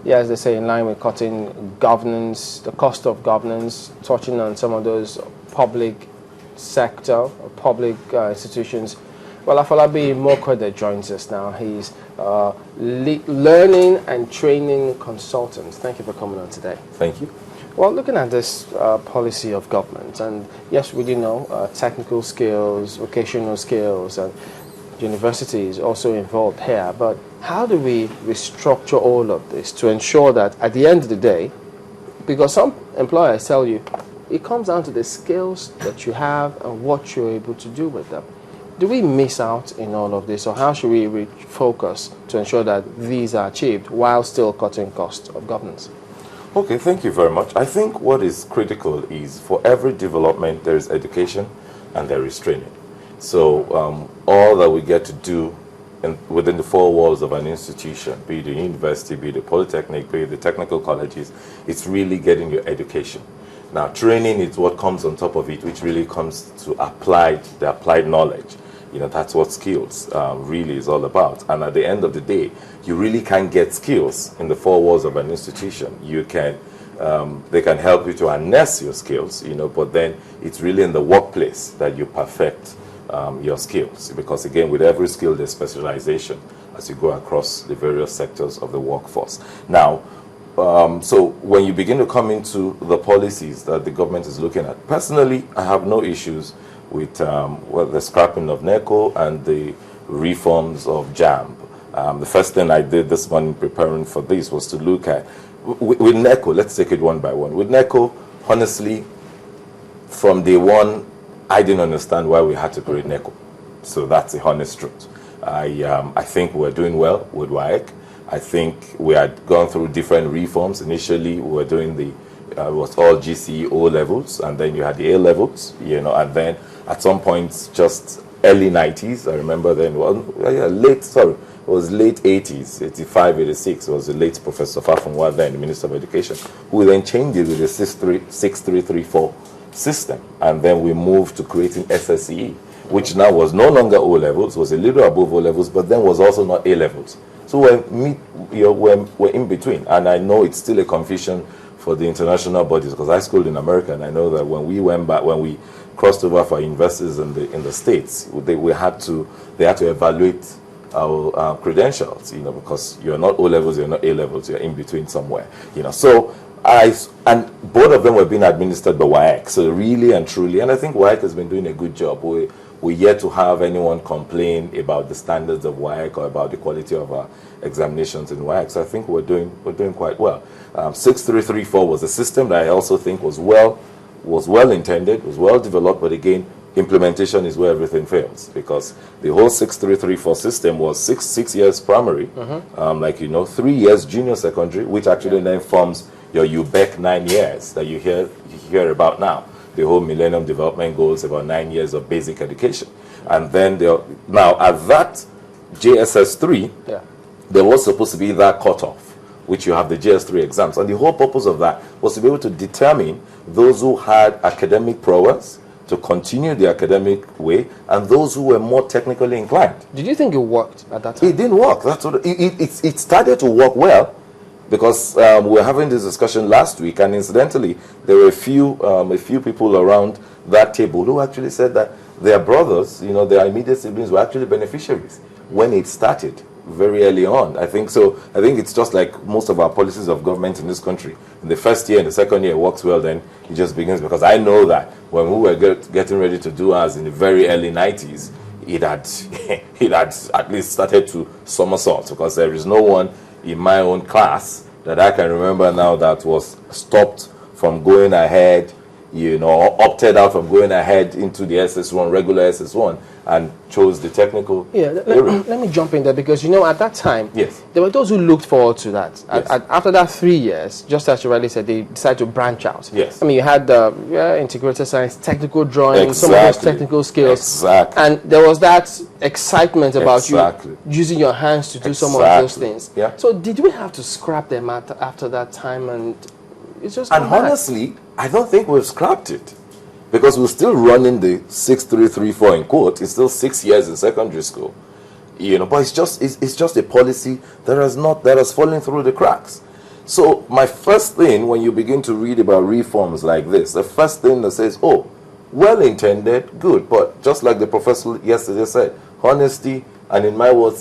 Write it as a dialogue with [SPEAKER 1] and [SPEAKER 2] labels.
[SPEAKER 1] as they say, in line with cutting governance, the cost of governance, touching on some of those public sector or public institutions. Well, Afolabi Imoukhuede joins us now. He's learning and training consultant. Thank you for coming on today.
[SPEAKER 2] Thank you.
[SPEAKER 1] Well, looking at this policy of government, and yes, we do know technical skills, vocational skills, and universities also involved here, but how do we restructure all of this to ensure that at the end of the day, because some employers tell you, it comes down to the skills that you have and what you're able to do with them. Do we miss out in all of this, or how should we focus to ensure that these are achieved while still cutting costs of governance?
[SPEAKER 2] Okay, thank you very much. I think what is critical is for every development there is education and there is training. So all that we get to do within the four walls of an institution, be it the university, be it the polytechnic, be it the technical colleges, it's really getting your education. Now, training is what comes on top of it, which really comes to the applied knowledge. You know, that's what skills really is all about. And at the end of the day, you really can't get skills in the four walls of an institution. You can, they can help you to harness your skills, you know, but then it's really in the workplace that you perfect your skills. Because again, with every skill, there's specialization as you go across the various sectors of the workforce. Now, so when you begin to come into the policies that the government is looking at, personally, I have no issues with the scrapping of Neco and the reforms of Jamb. The first thing I did this morning preparing for this was to look at, with Neco, let's take it one by one. With Neco, honestly, from day one, I didn't understand why we had to create Neco. So that's the honest truth. I think we're doing well with WAEC. I think we had gone through different reforms. Initially, we were doing it was all GCE O levels, and then you had the A levels, you know, and then at some point, just early 90s, I remember then, it was late 80s, 85, 86, was the late Professor Fafunwa, then the Minister of Education, who then changed it with the 6334 system, and then we moved to creating SSE, which now was no longer O levels, was a little above O levels, but then was also not A levels. So we're in between, and I know it's still a confusion for the international bodies, because I schooled in America, and I know that when we went back, when we crossed over for investors in the States, they had to evaluate our credentials, you know, because you're not O levels, you're not A levels, you're in between somewhere, you know. So and both of them were being administered by WAEC, so really and truly, and I think WAEC has been doing a good job. We're yet to have anyone complain about the standards of WAEC or about the quality of our examinations in WAEC. So I think we're doing quite well. 6334 was a system that I also think was well intended, was well developed, but again, implementation is where everything fails, because the whole 6334 system was six years primary, like, you know, 3 years junior secondary, which actually then forms your UBEC 9 years that you hear about now. The whole Millennium Development Goals, about 9 years of basic education. And then now at that JSS 3, there was supposed to be that cutoff, which you have the JS3 exams. And the whole purpose of that was to be able to determine those who had academic prowess to continue the academic way, and those who were more technically inclined.
[SPEAKER 1] Did you think it worked at that time?
[SPEAKER 2] It didn't work. That's what it started to work well, because we were having this discussion last week, and incidentally, there were a few people around that table who actually said that their brothers, you know, their immediate siblings were actually beneficiaries when it started very early on. I think so. I think it's just like most of our policies of government in this country. In the first year and the second year it works well, then it just begins. Because I know that when we were getting ready to do ours in the very early 90s, it had at least started to somersault, because there is no one in my own class that I can remember now that was stopped from going ahead, you know, or opted out from going ahead into the SS1, regular SS1, and chose the technical area.
[SPEAKER 1] Let me jump in there, because, you know, at that time,
[SPEAKER 2] yes,
[SPEAKER 1] there were those who looked forward to that.
[SPEAKER 2] Yes.
[SPEAKER 1] After that 3 years, just as you rightly said, they decided to branch out.
[SPEAKER 2] Yes.
[SPEAKER 1] I mean, you had integrated science, technical drawing,
[SPEAKER 2] Exactly.
[SPEAKER 1] some of those technical skills.
[SPEAKER 2] Exactly.
[SPEAKER 1] And there was that excitement about
[SPEAKER 2] Exactly.
[SPEAKER 1] you using your hands to do some of
[SPEAKER 2] Exactly.
[SPEAKER 1] those things.
[SPEAKER 2] Yeah.
[SPEAKER 1] So did we have to scrap them after that time? And it's just
[SPEAKER 2] And honestly, I don't think we've scrapped it, because we're still running the 6334 in quote. It's still 6 years in secondary school. You know, but it's just a policy that has fallen through the cracks. So my first thing when you begin to read about reforms like this, the first thing that says, oh, well intended, good, but just like the professor yesterday said, honesty, and in my words,